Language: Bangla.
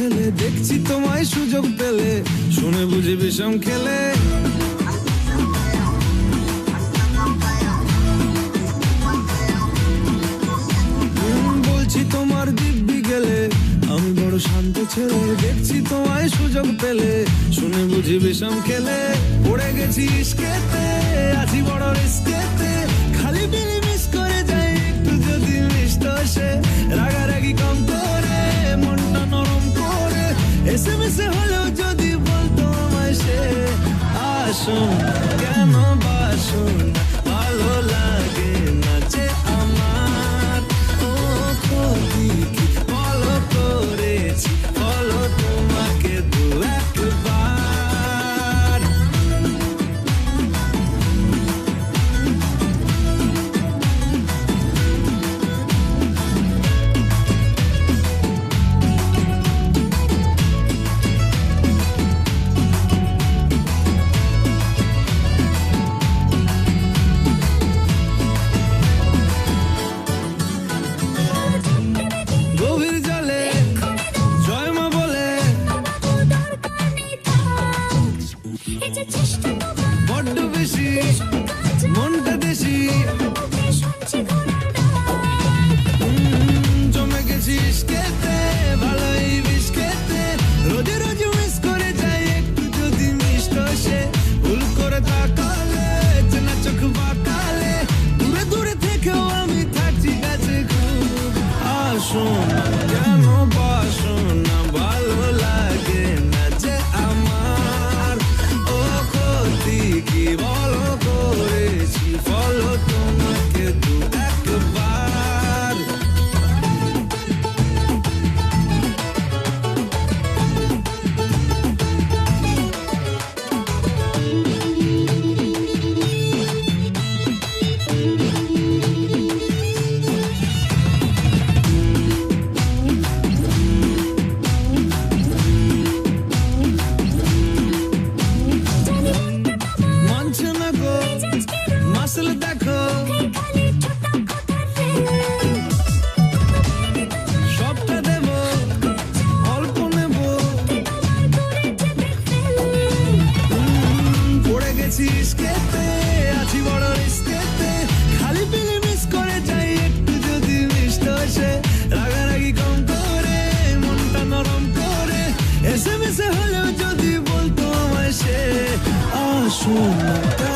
ঠেলে দেখছি তোমায় সুযোগ পেলে শুনে বুঝি বিষম খেলে বলছি তোমার দিব্যি গেলে আমি বড় শান্ত ছেলে দেখছি তোমায় সুযোগ পেলে শুনে বুঝি বিষম খেলে পড়ে গেছি ইস্কেতে আছি বড় রিস্কেতে খালি বিলি মিস করে যাই একটু যদি মিষ্ট সে রাগারাগি কম করে মনটা নরম করে এসএমএসে হলেও যদি বলতো আমায় সে আসুন কেন বাসুন ভালো লাগে না যে আমার ও ক্ষতি কি বলো করেছি বলো তোমাকে দু একবার গভীর জলে জয় মা বলে বড্ড বেশি মনটা দেশি জমে গেছি ইস্কেতে ভালোই বিস্কেতে রোজে রোজে মিস করে যাই একটু যদি মিষ্ট সে ভুল করে তাকালে চেনা চোখ বাঁকালে দূরে দূরে থেকেও আমি থাকছি কাছে খুব আসুন কেন বাসুন না ভালো লাগে না যে আমার ও ক্ষতি কি বলো করেছি বলো তোমাকে দু একবার মানছে না গো মাসল দেখো সবটা দেব অল্প নেব পড়ে গেছি ইস্কেতে আছি বড় রিস্কেতে খালি পিলে মিস করে যাই একটু যদি মিষ্ট সে রাগারাগি কম করে মনটা নরম করে এসএমএসে হলেও যদি বলতো আমায় সে আসুন